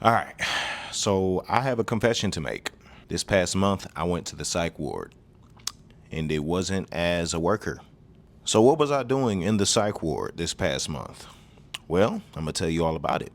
All right, so I have a confession to make. This past month, I went to the psych ward, and it wasn't as a worker. So, what was I doing in the psych ward this past month? Well, I'm gonna tell you all about it.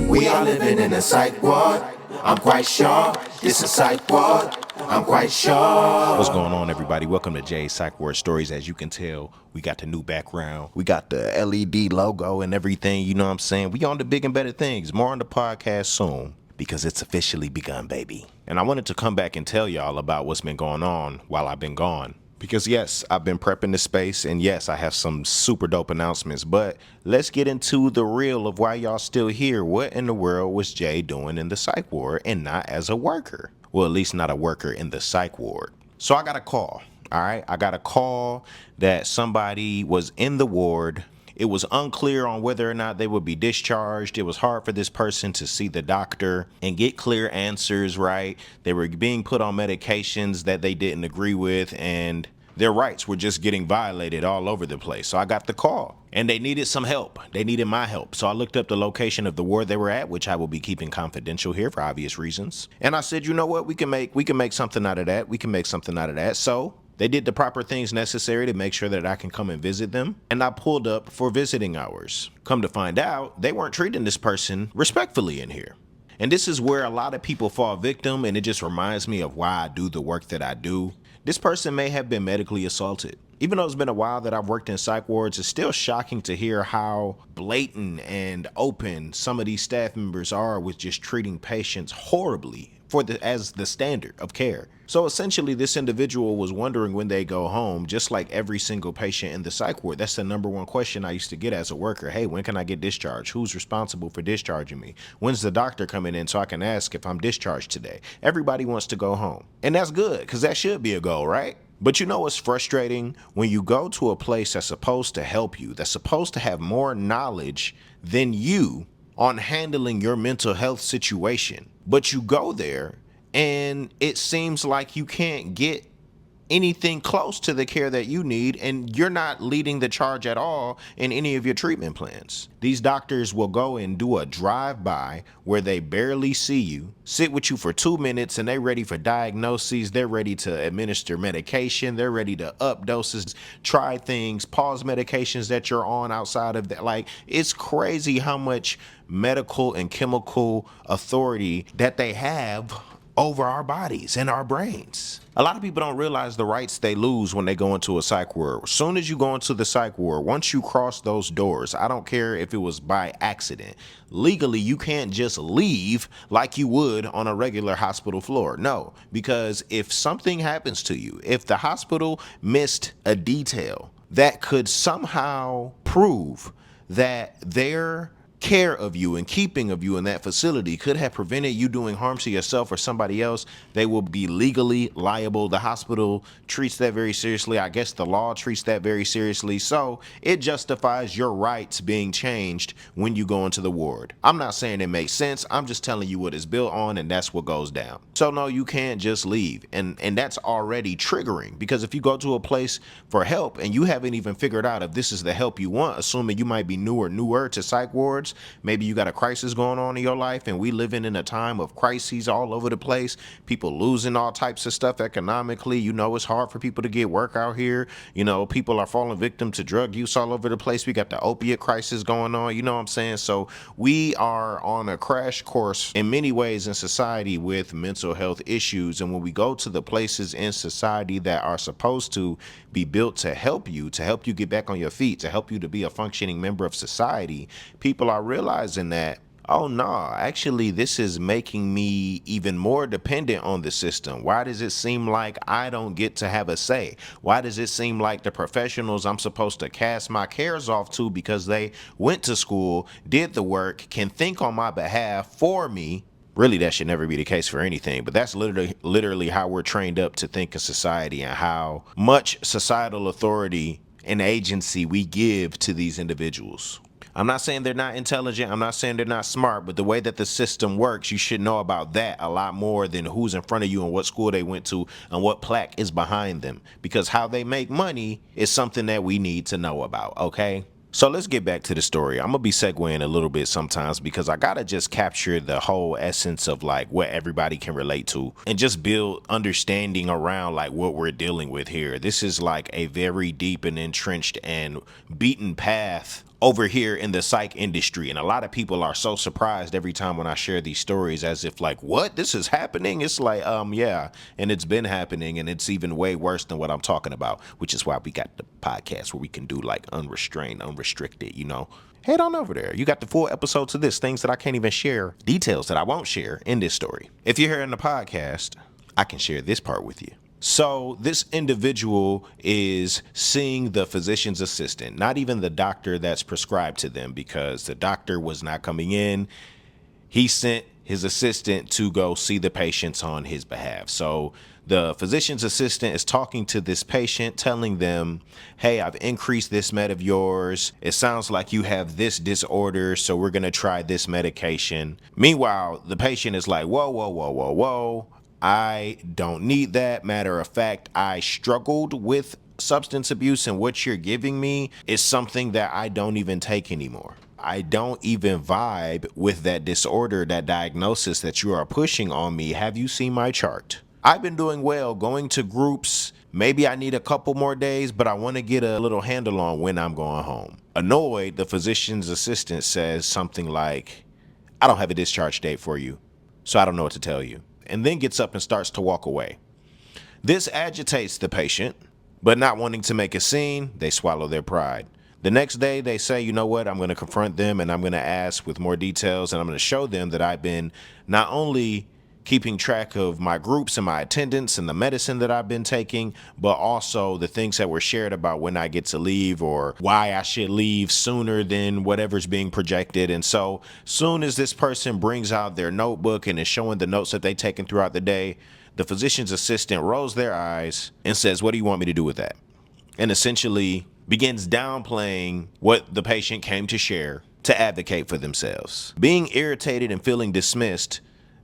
We are living in a psych ward. I'm quite sure this is psych ward. I'm quite sure. What's going on, everybody? Welcome to Jay's Psych Ward Stories. As you can tell, we got the new background. We got the LED logo and everything. You know what I'm saying? We on the big and better things. More on the podcast soon because it's officially begun, baby. And I wanted to come back and tell y'all about what's been going on while I've been gone. Because yes, I've been prepping the space, and yes, I have some super dope announcements, but let's get into the real of why y'all still here. What in the world was Jay doing in the psych ward and not as a worker? Well, at least not a worker in the psych ward. So I got a call, all right? I got a call that somebody was in the ward. It was unclear on whether or not they would be discharged. It was hard for this person to see the doctor and get clear answers, right? They were being put on medications that they didn't agree with, and their rights were just getting violated all over the place. So I got the call, and they needed some help. They needed my help. So I looked up the location of the ward they were at, which I will be keeping confidential here for obvious reasons. And I said, you know what? We can make something out of that. We can make something out of that. So they did the proper things necessary to make sure that I can come and visit them, and I pulled up for visiting hours. Come to find out, they weren't treating this person respectfully in here. And this is where a lot of people fall victim, and it just reminds me of why I do the work that I do. This person may have been medically assaulted. Even though it's been a while that I've worked in psych wards, it's still shocking to hear how blatant and open some of these staff members are with just treating patients horribly as the standard of care. So essentially, this individual was wondering when they go home, just like every single patient in the psych ward. That's the number one question I used to get as a worker. Hey, when can I get discharged? Who's responsible for discharging me? When's the doctor coming in so I can ask if I'm discharged today? Everybody wants to go home. And that's good, because that should be a goal, right? But you know what's frustrating? When you go to a place that's supposed to help you, that's supposed to have more knowledge than you on handling your mental health situation, but you go there and it seems like you can't get anything close to the care that you need, and you're not leading the charge at all in any of your treatment plans. These doctors will go and do a drive-by where they barely see you, sit with you for 2 minutes, and they're ready for diagnoses. They're ready to administer medication. They're ready to up doses, try things, pause medications that you're on outside of that. Like, it's crazy how much medical and chemical authority that they have over our bodies and our brains. A lot of people don't realize the rights they lose when they go into a psych ward. As soon as you go into the psych ward, once you cross those doors, I don't care if it was by accident, legally you can't just leave like you would on a regular hospital floor. No, because if something happens to you, if the hospital missed a detail that could somehow prove that their care of you and keeping of you in that facility could have prevented you doing harm to yourself or somebody else, they will be legally liable. The hospital treats that very seriously. I guess the law treats that very seriously. So it justifies your rights being changed when you go into the ward. I'm not saying it makes sense. I'm just telling you what it's built on, and that's what goes down. So no, you can't just leave. And that's already triggering, because if you go to a place for help and you haven't even figured out if this is the help you want, assuming you might be newer to psych wards, maybe you got a crisis going on in your life, and we living in a time of crises all over the place, people losing all types of stuff economically. You know, it's hard for people to get work out here. You know, people are falling victim to drug use all over the place. We got the opiate crisis going on, you know what I'm saying? So we are on a crash course in many ways in society with mental health issues. And when we go to the places in society that are supposed to be built to help you get back on your feet, to help you to be a functioning member of society, people are realizing that, oh no, actually this is making me even more dependent on the system. Why does it seem like I don't get to have a say? Why does it seem like the professionals I'm supposed to cast my cares off to because they went to school, did the work, can think on my behalf for me? Really, that should never be the case for anything, but that's literally how we're trained up to think of society and how much societal authority and agency we give to these individuals. I'm not saying they're not intelligent. I'm not saying they're not smart, but the way that the system works, you should know about that a lot more than who's in front of you and what school they went to and what plaque is behind them, because how they make money is something that we need to know about, okay? So let's get back to the story. I'm gonna be segueing a little bit sometimes because I gotta just capture the whole essence of like what everybody can relate to and just build understanding around like what we're dealing with here. This is like a very deep and entrenched and beaten path over here in the psych industry, and a lot of people are so surprised every time when I share these stories, as if like, what, this is happening? It's like, yeah, and it's been happening, and it's even way worse than what I'm talking about, which is why we got the podcast where we can do like unrestrained, unrestricted, head on over there. You got the full episodes of this, things that I can't even share, details that I won't share in this story. If you're here in the podcast, I can share this part with you. So this individual is seeing the physician's assistant, not even the doctor that's prescribed to them, because the doctor was not coming in. He sent his assistant to go see the patients on his behalf. So the physician's assistant is talking to this patient, telling them, hey, I've increased this med of yours. It sounds like you have this disorder, so we're going to try this medication. Meanwhile, the patient is like, whoa, whoa, whoa, whoa, whoa. I don't need that. Matter of fact, I struggled with substance abuse, and what you're giving me is something that I don't even take anymore. I don't even vibe with that disorder, that diagnosis that you are pushing on me. Have you seen my chart? I've been doing well, going to groups. Maybe I need a couple more days, but I want to get a little handle on when I'm going home. Annoyed, the physician's assistant says something like, I don't have a discharge date for you, so I don't know what to tell you, and then gets up and starts to walk away. This agitates the patient, but not wanting to make a scene, they swallow their pride. The next day, they say, you know what, I'm going to confront them, and I'm going to ask with more details, and I'm going to show them that I've been not only keeping track of my groups and my attendance and the medicine that I've been taking, but also the things that were shared about when I get to leave or why I should leave sooner than whatever's being projected. And so soon as this person brings out their notebook and is showing the notes that they've taken throughout the day, the physician's assistant rolls their eyes and says, what do you want me to do with that? And essentially begins downplaying what the patient came to share to advocate for themselves. Being irritated and feeling dismissed,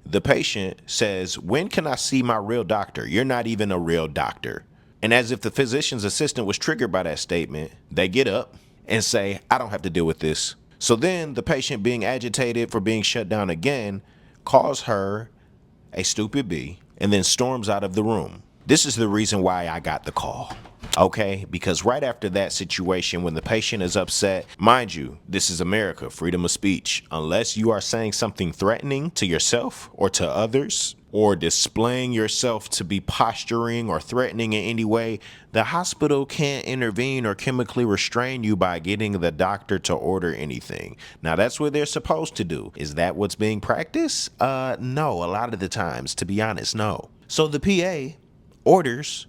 the patient says, when can I see my real doctor? You're not even a real doctor. And as if the physician's assistant was triggered by that statement, they get up and say, I don't have to deal with this. So then the patient, being agitated for being shut down again, calls her a stupid bee and then storms out of the room. This is the reason why I got the call. Okay, because right after that situation, when the patient is upset, mind you, this is America, freedom of speech. Unless you are saying something threatening to yourself or to others, or displaying yourself to be posturing or threatening in any way, the hospital can't intervene or chemically restrain you by getting the doctor to order anything. Now, that's what they're supposed to do. Is that what's being practiced? No, a lot of the times, to be honest, no. So the PA orders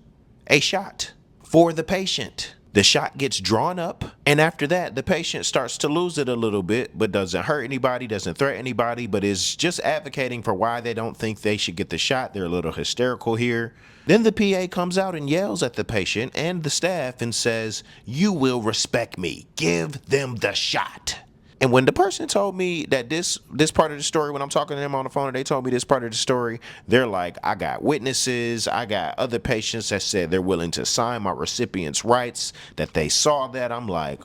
a shot for the patient. The shot gets drawn up, and after that, the patient starts to lose it a little bit, but doesn't hurt anybody, doesn't threaten anybody, but is just advocating for why they don't think they should get the shot. They're a little hysterical here. Then the PA comes out and yells at the patient and the staff and says, you will respect me. Give them the shot. And when the person told me that this part of the story, when I'm talking to them on the phone, and they told me this part of the story, they're like, I got witnesses, I got other patients that said they're willing to sign my recipient's rights, that they saw that. I'm like,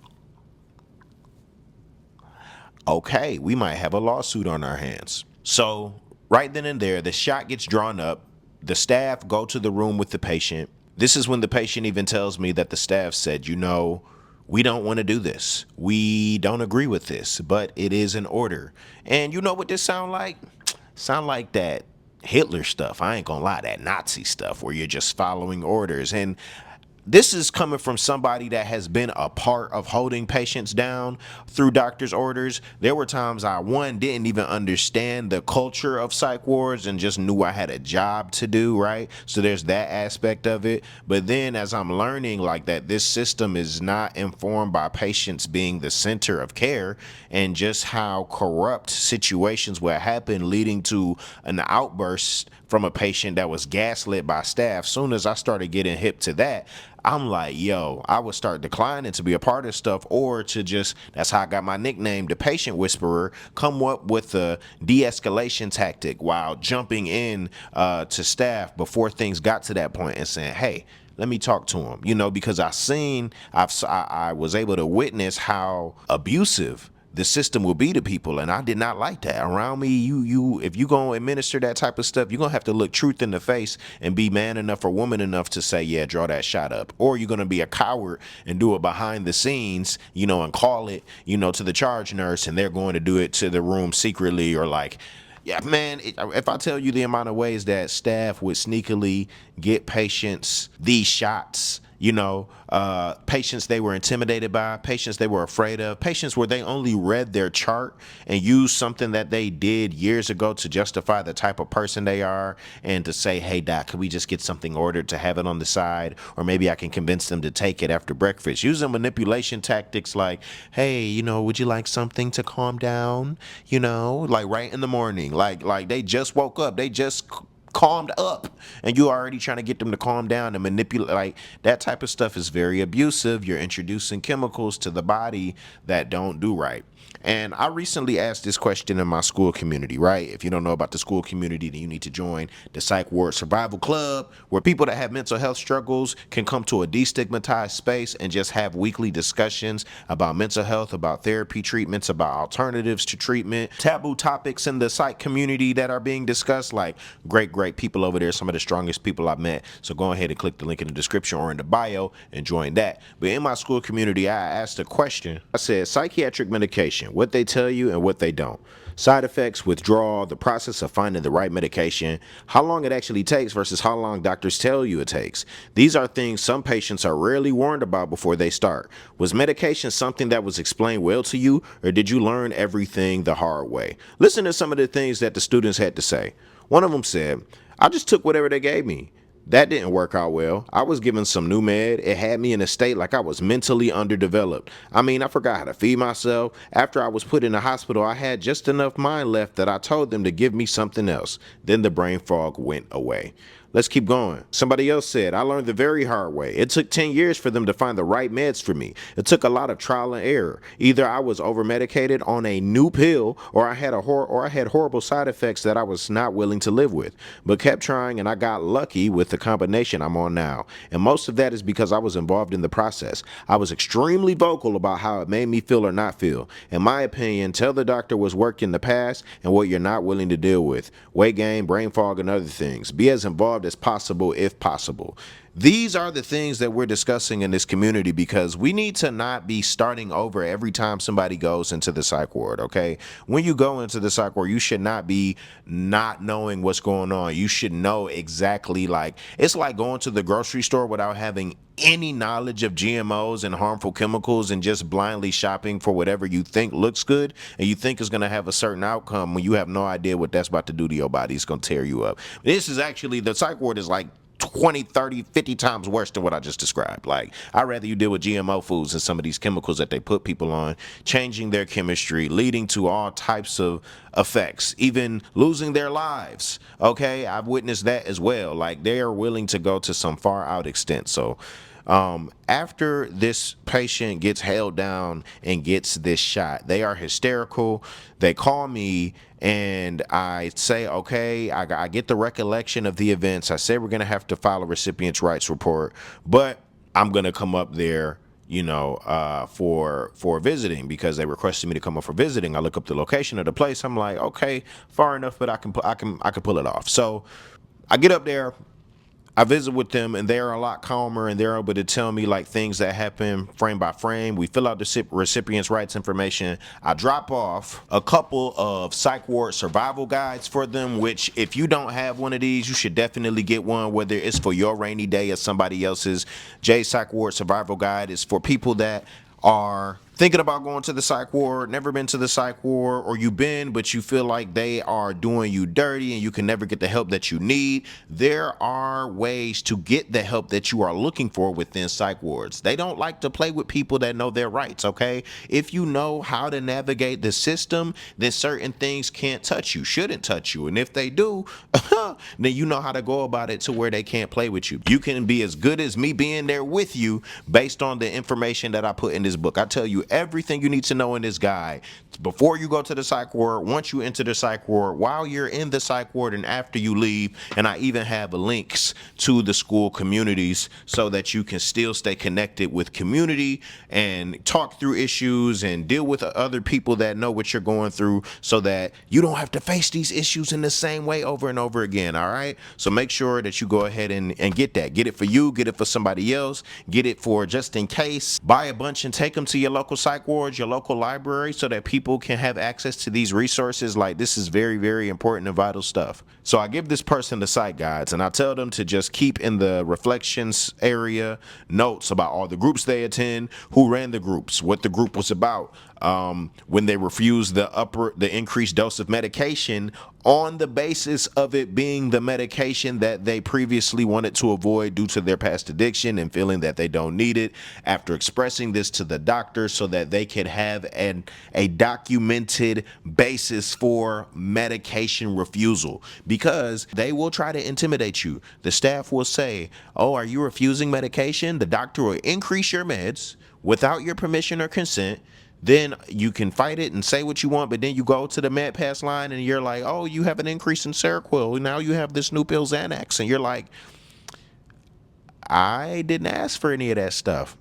okay, we might have a lawsuit on our hands. So right then and there, the shot gets drawn up. The staff go to the room with the patient. This is when the patient even tells me that the staff said, we don't want to do this. We don't agree with this, but it is an order. And you know what this sound like? Sound like that Hitler stuff. I ain't gonna lie, that Nazi stuff where you're just following orders. And this is coming from somebody that has been a part of holding patients down through doctor's orders. There were times I, didn't even understand the culture of psych wards and just knew I had a job to do, right? So there's that aspect of it. But then as I'm learning like that, this system is not informed by patients being the center of care, and just how corrupt situations will happen, leading to an outburst from a patient that was gaslit by staff. Soon as I started getting hip to that, I'm like, yo, I would start declining to be a part of stuff, or to just, that's how I got my nickname, the patient whisperer, come up with a de-escalation tactic while jumping in to staff before things got to that point and saying, hey, let me talk to him, because I was able to witness how abusive the system will be to people, and I did not like that around me. If you gonna administer that type of stuff, you're gonna have to look truth in the face and be man enough or woman enough to say, yeah, draw that shot up, or you're gonna be a coward and do it behind the scenes, and call it, to the charge nurse, and they're going to do it to the room secretly, or like, yeah, man, if I tell you the amount of ways that staff would sneakily get patients these shots, patients they were intimidated by, patients they were afraid of, patients where they only read their chart and used something that they did years ago to justify the type of person they are, and to say, hey, doc, could we just get something ordered to have it on the side? Or maybe I can convince them to take it after breakfast. Using manipulation tactics like, hey, would you like something to calm down? Like right in the morning, like they just woke up, they just calmed up, and you already trying to get them to calm down and manipulate. Like, that type of stuff is very abusive. You're introducing chemicals to the body that don't do right. And I recently asked this question in my school community, right? If you don't know about the school community, then you need to join the Psych Ward Survival Club, where people that have mental health struggles can come to a destigmatized space and just have weekly discussions about mental health, about therapy treatments, about alternatives to treatment, taboo topics in the psych community that are being discussed. Like, great people over there, some of the strongest people I've met. So go ahead and click the link in the description or in the bio and join that. But in my school community, I asked a question. I said, psychiatric medication, what they tell you and what they don't. Side effects, withdrawal, the process of finding the right medication, how long it actually takes versus how long doctors tell you it takes. These are things some patients are rarely warned about before they start. Was medication something that was explained well to you, or did you learn everything the hard way? Listen to some of the things that the students had to say. One of them said, I just took whatever they gave me. That didn't work out well. I was given some new med. It had me in a state like I was mentally underdeveloped. I mean, I forgot how to feed myself. After I was put in the hospital, I had just enough mind left that I told them to give me something else. Then the brain fog went away. Let's keep going. Somebody else said, I learned the very hard way. It took 10 years for them to find the right meds for me. It took a lot of trial and error. Either I was over medicated on a new pill, or I had horrible side effects that I was not willing to live with, but kept trying, and I got lucky with the combination I'm on now. And most of that is because I was involved in the process. I was extremely vocal about how it made me feel or not feel. In my opinion, tell the doctor what's worked in the past and what you're not willing to deal with. Weight gain, brain fog, and other things. Be as involved as possible if possible. These are the things that we're discussing in this community, because we need to not be starting over every time somebody goes into the psych ward, okay? When you go into the psych ward, you should not be not knowing what's going on. You should know exactly, like, it's like going to the grocery store without having any knowledge of GMOs and harmful chemicals, and just blindly shopping for whatever you think looks good and you think is going to have a certain outcome when you have no idea what that's about to do to your body. It's going to tear you up. This is actually, the psych ward is like 20, 30, 50 times worse than what I just described. Like, I'd rather you deal with GMO foods and some of these chemicals that they put people on, changing their chemistry, leading to all types of effects, even losing their lives. Okay, I've witnessed that as well. Like, they are willing to go to some far out extent. So after this patient gets held down and gets this shot, they are hysterical. They call me and I say, okay, I get the recollection of the events. I say we're going to have to file a recipient's rights report, but I'm going to come up there, for visiting, because they requested me to come up for visiting. I look up the location of the place. I'm like, okay, far enough, but I can pull it off. So I get up there. I visit with them, and they're a lot calmer, and they're able to tell me like things that happen frame by frame. We fill out the recipient's rights information. I drop off a couple of Psych Ward survival guides for them, which if you don't have one of these, you should definitely get one, whether it's for your rainy day or somebody else's. Psych Ward survival guide is for people that are thinking about going to the psych ward, never been to the psych ward, or you've been, but you feel like they are doing you dirty and you can never get the help that you need, there are ways to get the help that you are looking for within psych wards. They don't like to play with people that know their rights, okay? If you know how to navigate the system, then certain things can't touch you, shouldn't touch you. And if they do, then you know how to go about it to where they can't play with you. You can be as good as me being there with you based on the information that I put in this book. I tell you everything you need to know in this guide before you go to the psych ward, once you enter the psych ward, while you're in the psych ward, and after you leave. And I even have links to the school communities so that you can still stay connected with community and talk through issues and deal with other people that know what you're going through, so that you don't have to face these issues in the same way over and over again. All right. So make sure that you go ahead and get that. Get it for you, get it for somebody else, get it for just in case. Buy a bunch and take them to your local psych wards, your local library, so that people can have access to these resources. Like, this is very, very important and vital stuff. So I give this person the psych guides, and I tell them to just keep in the reflections area notes about all the groups they attend, who ran the groups, what the group was about, when they refused the increased dose of medication on the basis of it being the medication that they previously wanted to avoid due to their past addiction and feeling that they don't need it, after expressing this to the doctor so that they could have a documented basis for medication refusal, because they will try to intimidate you. The staff will say, oh, are you refusing medication? The doctor will increase your meds without your permission or consent. Then you can fight it and say what you want, but then you go to the med pass line and you're like, oh, you have an increase in Seroquel. Now you have this new pill Xanax. And you're like, I didn't ask for any of that stuff,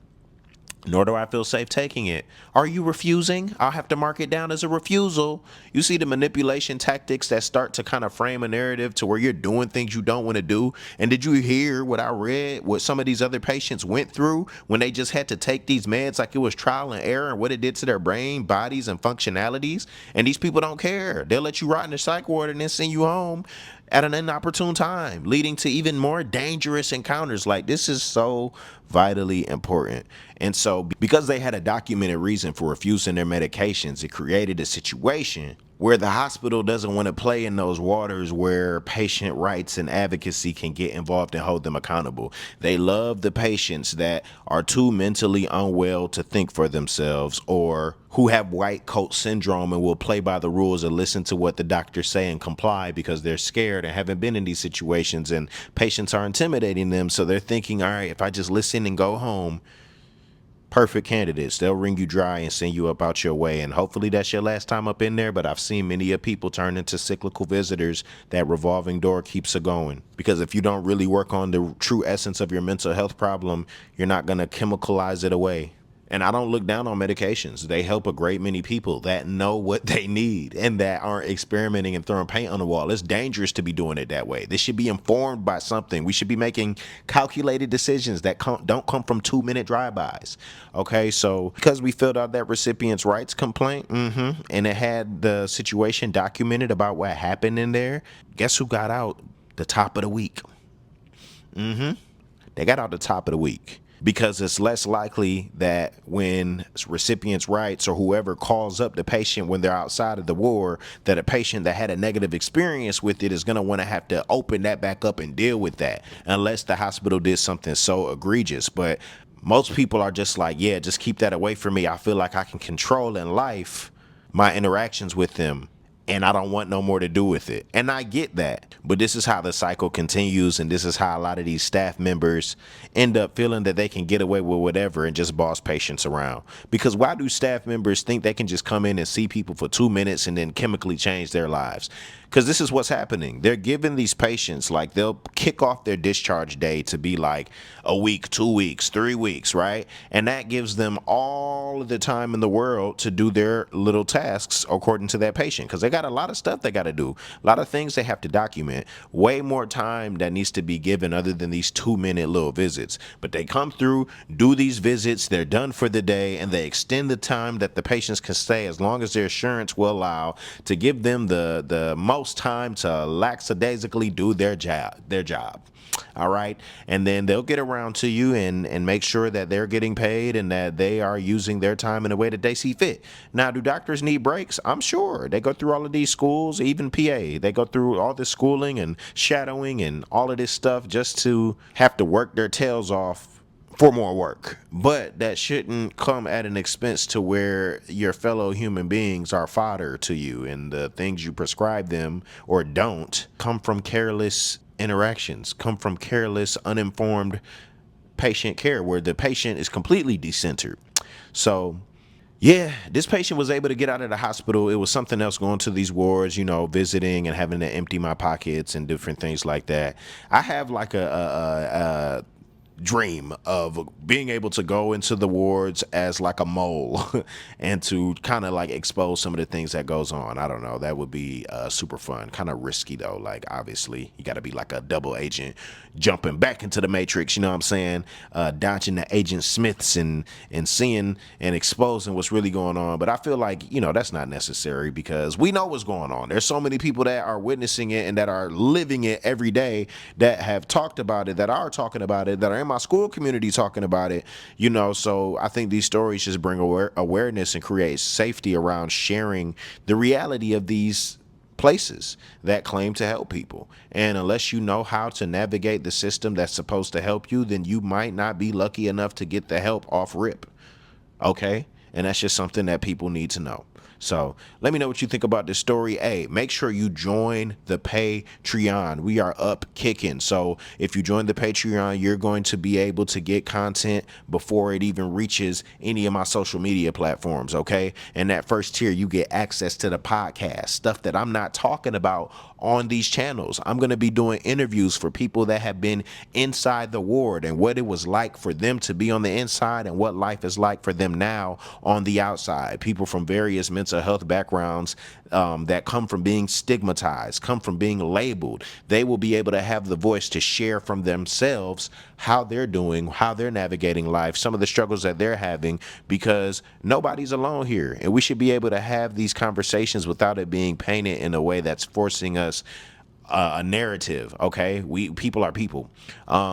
nor do I feel safe taking it. Are you refusing? I'll have to mark it down as a refusal. You see the manipulation tactics that start to kind of frame a narrative to where you're doing things you don't want to do. And did you hear what I read, what some of these other patients went through when they just had to take these meds like it was trial and error, and what it did to their brain, bodies, and functionalities? And these people don't care. They'll let you rot in the psych ward and then send you home at an inopportune time, leading to even more dangerous encounters. Like, this is so vitally important. And so because they had a documented reason for refusing their medications, it created a situation where the hospital doesn't want to play in those waters where patient rights and advocacy can get involved and hold them accountable. They love the patients that are too mentally unwell to think for themselves, or who have white coat syndrome and will play by the rules and listen to what the doctors say and comply because they're scared and haven't been in these situations, and patients are intimidating them. So they're thinking, all right, if I just listen and go home, perfect candidates. They'll wring you dry and send you up out your way. And hopefully that's your last time up in there. But I've seen many of people turn into cyclical visitors. That revolving door keeps it going. Because if you don't really work on the true essence of your mental health problem, you're not going to chemicalize it away. And I don't look down on medications. They help a great many people that know what they need and that aren't experimenting and throwing paint on the wall. It's dangerous to be doing it that way. This should be informed by something. We should be making calculated decisions that don't come from 2-minute drive-bys. Okay, so because we filled out that recipient's rights complaint, and it had the situation documented about what happened in there, guess who got out the top of the week? They got out the top of the week. Because it's less likely that when recipients' rights or whoever calls up the patient when they're outside of the ward, that a patient that had a negative experience with it is going to want to have to open that back up and deal with that, unless the hospital did something so egregious. But most people are just like, yeah, just keep that away from me. I feel like I can control in life my interactions with them, and I don't want no more to do with it. And I get that. But this is how the cycle continues, and this is how a lot of these staff members end up feeling that they can get away with whatever and just boss patients around. Because why do staff members think they can just come in and see people for 2 minutes and then chemically change their lives? Because this is what's happening. They're giving these patients, like, they'll kick off their discharge day to be like a week, 2 weeks, 3 weeks, right? And that gives them all of the time in the world to do their little tasks according to that patient, because they got a lot of stuff they got to do, a lot of things they have to document, way more time that needs to be given other than these 2-minute little visits. But they come through, do these visits, they're done for the day, and they extend the time that the patients can stay as long as their insurance will allow, to give them the most most time to lackadaisically do their job. All right. And then they'll get around to you and make sure that they're getting paid and that they are using their time in a way that they see fit. Now, do doctors need breaks? I'm sure. They go through all of these schools, even PA. They go through all this schooling and shadowing and all of this stuff just to have to work their tails off for more work. But that shouldn't come at an expense to where your fellow human beings are fodder to you, and the things you prescribe them or don't come from careless interactions, come from careless, uninformed patient care where the patient is completely decentered. So yeah, this patient was able to get out of the hospital. It was something else going to these wards, visiting and having to empty my pockets and different things like that. I have like a dream of being able to go into the wards as like a mole and to kind of like expose some of the things that goes on. I don't know. That would be super fun. Kind of risky though. Like obviously you got to be like a double agent jumping back into the matrix. You know what I'm saying? Dodging the Agent Smiths and seeing and exposing what's really going on. But I feel like, that's not necessary because we know what's going on. There's so many people that are witnessing it and that are living it every day that have talked about it, that are talking about it, that are in my school community talking about it, so I think these stories just bring awareness and create safety around sharing the reality of these places that claim to help people. And unless you know how to navigate the system that's supposed to help you, then you might not be lucky enough to get the help off rip. Okay? And that's just something that people need to know. So let me know what you think about this story. Hey, make sure you join the Patreon. We are up kicking. So if you join the Patreon, you're going to be able to get content before it even reaches any of my social media platforms. Okay. And that first tier, you get access to the podcast, stuff that I'm not talking about on these channels. I'm going to be doing interviews for people that have been inside the ward and what it was like for them to be on the inside and what life is like for them now on the outside. People from various mental health backgrounds that come from being stigmatized, come from being labeled. They will be able to have the voice to share from themselves how they're doing, how they're navigating life, some of the struggles that they're having, because nobody's alone here. And we should be able to have these conversations without it being painted in a way that's forcing us a narrative. Okay, people are people.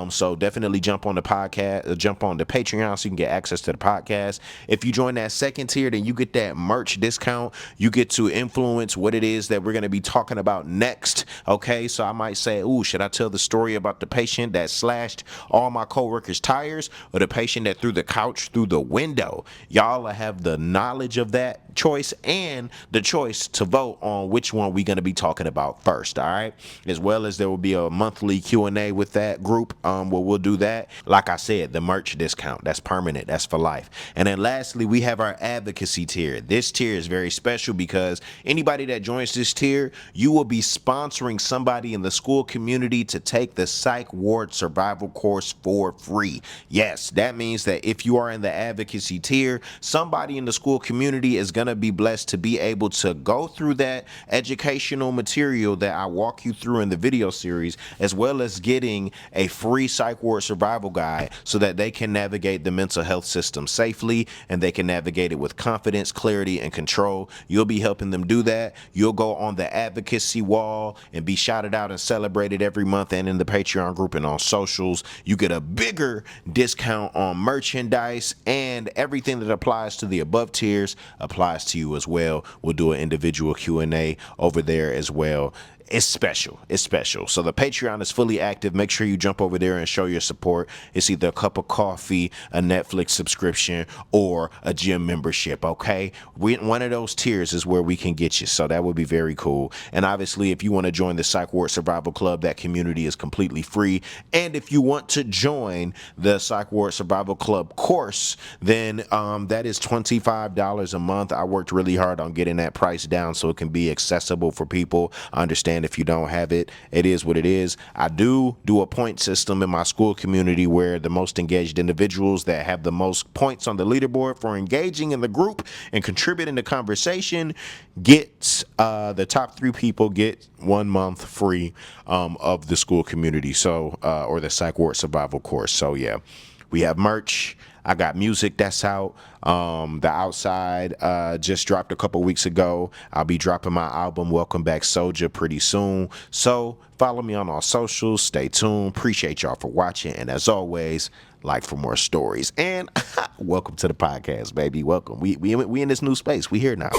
So definitely jump on the podcast, jump on the Patreon so you can get access to the podcast. If you join that second tier, then you get that merch discount. You get to influence what it is that we're going to be talking about next. Okay, so I might say, ooh, should I tell the story about the patient that slashed all my coworkers' tires, or the patient that threw the couch through the window? Y'all have the knowledge of that choice and the choice to vote on which one we're going to be talking about first. All right, as well as there will be a monthly Q&A with that group where we'll do that. Like I said, the merch discount, that's permanent, that's for life. And then lastly, we have our advocacy tier. This tier is very special because anybody that joins this tier, you will be sponsoring somebody in the school community to take the Psych Ward survival course for free. Yes, that means that if you are in the advocacy tier, somebody in the school community is going to be blessed to be able to go through that educational material that I walk you through in the video series, as well as getting a free Psych Ward survival guide so that they can navigate the mental health system safely and they can navigate it with confidence, clarity, and control. You'll be helping them do that. You'll go on the advocacy wall and be shouted out and celebrated every month and in the Patreon group and on socials. You get a bigger discount on merchandise, and everything that applies to the above tiers applies to you as well. We'll do an individual Q&A over there as well. It's special. It's special. So the Patreon is fully active. Make sure you jump over there and show your support. It's either a cup of coffee, a Netflix subscription, or a gym membership. Okay, one of those tiers is where we can get you. So that would be very cool. And obviously, if you want to join the Psych Ward Survival Club, that community is completely free. And if you want to join the Psych Ward Survival Club course, then that is $25 a month. I worked really hard on getting that price down so it can be accessible for people. I understand if you don't have it, it is what it is. I do a point system in my school community where the most engaged individuals that have the most points on the leaderboard for engaging in the group and contributing to conversation gets the top 3 people get 1 month free of the school community. So or the Psych Ward survival course. So yeah, we have merch. I got music that's out. The Outside just dropped a couple weeks ago. I'll be dropping my album Welcome Back Soldier pretty soon. So follow me on all socials. Stay tuned. Appreciate y'all for watching. And as always, like for more stories. And welcome to the podcast, baby. Welcome. We in this new space. We here now.